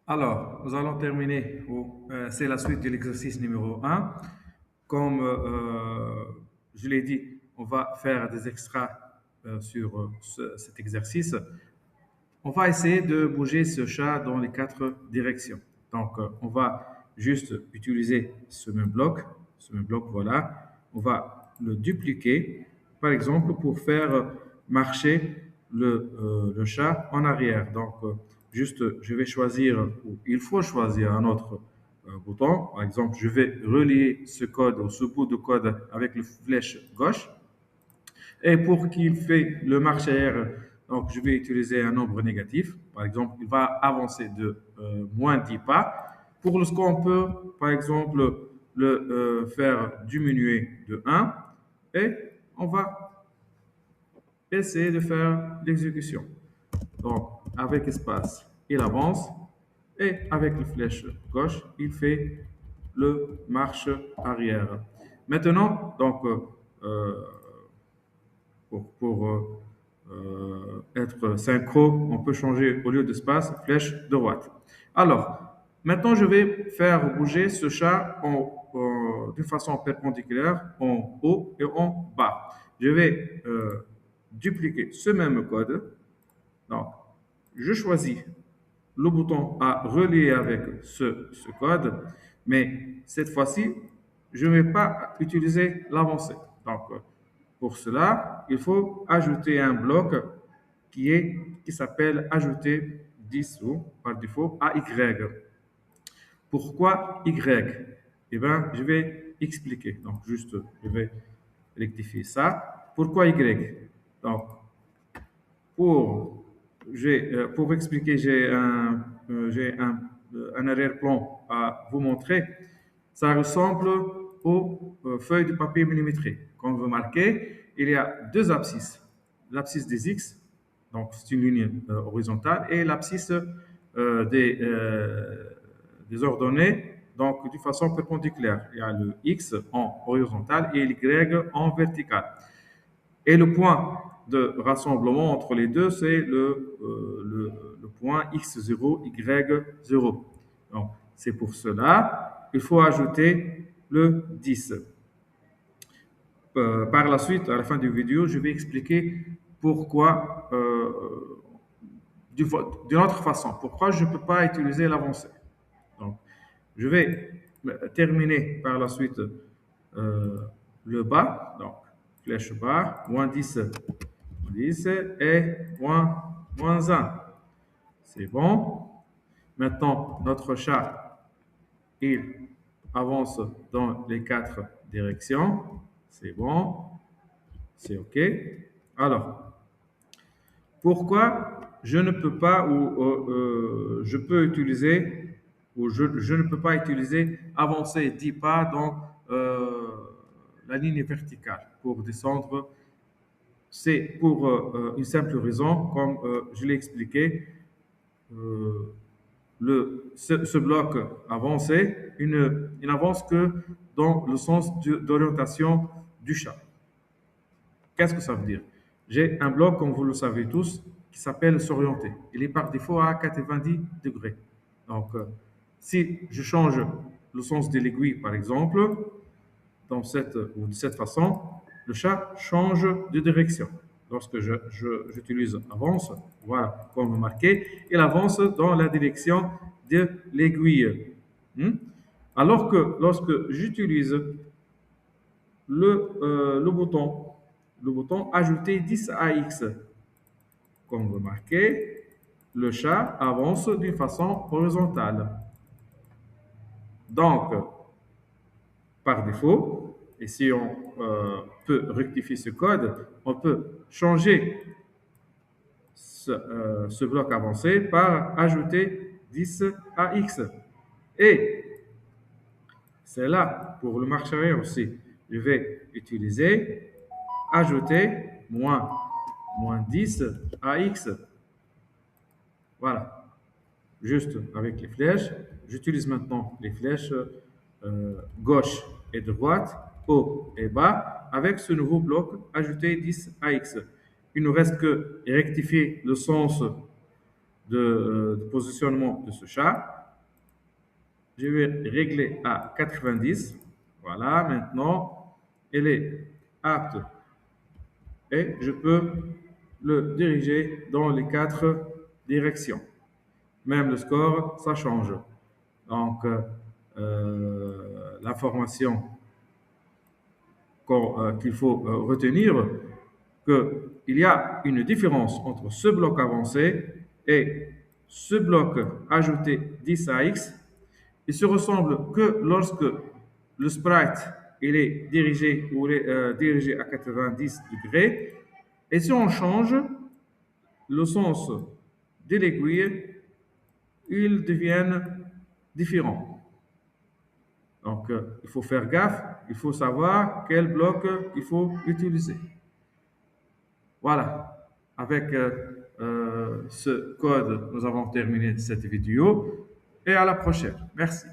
Alors, nous allons terminer. C'est la suite de l'exercice numéro un. Comme je l'ai dit, on va faire des extras sur cet exercice. On va essayer de bouger ce chat dans les quatre directions. Donc, on va juste utiliser ce même bloc, voilà. On va le dupliquer, par exemple, pour faire marcher le chat en arrière. Donc, juste, je vais choisir, ou il faut choisir un autre bouton. Par exemple, je vais relier ce code ou ce bout de code avec le flèche gauche. Et pour qu'il fait le marche arrière, donc je vais utiliser un nombre négatif. Par exemple, il va avancer de moins 10 pas. Pour ce qu'on peut, par exemple, le faire diminuer de un. Et on va essayer de faire l'exécution. Donc, avec espace, il avance. Et avec la flèche gauche, il fait le marche arrière. Maintenant, donc, pour être synchro, on peut changer au lieu d'espace, flèche droite. Alors, maintenant, je vais faire bouger ce chat d'une façon perpendiculaire en haut et en bas. Je vais dupliquer ce même code. Donc, je choisis le bouton à relier avec ce code, mais cette fois-ci, je ne vais pas utiliser l'avancée. Donc, pour cela, il faut ajouter un bloc qui s'appelle ajouter 10 ou par défaut à Y. Pourquoi Y? Eh bien, je vais expliquer. Donc, juste, je vais rectifier ça. Pourquoi Y? Donc, pour, pour expliquer, j'ai un arrière-plan à vous montrer. Ça ressemble aux feuilles de papier millimétrées. Comme vous remarquez, il y a deux abscisses. L'abscisse des X, donc c'est une ligne horizontale, et l'abscisse des ordonnées, donc de façon perpendiculaire. Il y a le X en horizontal et l'Y en vertical. Et le point de rassemblement entre les deux, c'est le point x0, y0. Donc, c'est pour cela qu'il faut ajouter le 10. Par la suite, à la fin du vidéo, je vais expliquer pourquoi, d'une autre façon, pourquoi je ne peux pas utiliser l'avancée. Donc, je vais terminer par la suite le bas. Donc, flèche bas, moins 10, 10 et moins 1. C'est bon. Maintenant, notre chat, il avance dans les quatre directions. C'est bon. C'est OK. Alors, pourquoi je ne peux pas ou je peux utiliser ou je ne peux pas utiliser avancer 10 pas dans la ligne verticale pour descendre? C'est pour une simple raison, comme je l'ai expliqué, ce bloc avancé, il n'avance que dans le sens d'orientation du chat. Qu'est-ce que ça veut dire? J'ai un bloc, comme vous le savez tous, qui s'appelle s'orienter. Il est par défaut à 90 degrés. Donc, si je change le sens de l'aiguille, par exemple, de cette façon, le chat change de direction. Lorsque j'utilise avance, voilà, comme remarquez, il avance dans la direction de l'aiguille. Hmm? Alors que lorsque j'utilise le bouton ajouter 10 à X, comme vous remarquez, le chat avance d'une façon horizontale. Donc, par défaut, et si on peut rectifier ce code, on peut changer ce bloc avancé par ajouter 10 à X. Et c'est là, pour le marche arrière aussi, je vais utiliser ajouter moins 10 à X. Voilà, juste avec les flèches. J'utilise maintenant les flèches gauche et droite, haut et bas, avec ce nouveau bloc ajouter 10 à X. Il ne reste que rectifier le sens de positionnement de ce chat. Je vais régler à 90. Voilà, maintenant, elle est apte et je peux le diriger dans les 4 directions. Même le score, ça change. Donc, l'information qu'il faut retenir, qu'il y a une différence entre ce bloc avancé et ce bloc ajouté 10 à x. Il se ressemble que lorsque le sprite il est dirigé ou il est, dirigé à 90 degrés. Et si on change le sens de l'aiguille, ils deviennent différents. Donc, il faut faire gaffe, il faut savoir quel bloc il faut utiliser. Voilà, avec ce code, nous avons terminé cette vidéo et à la prochaine. Merci.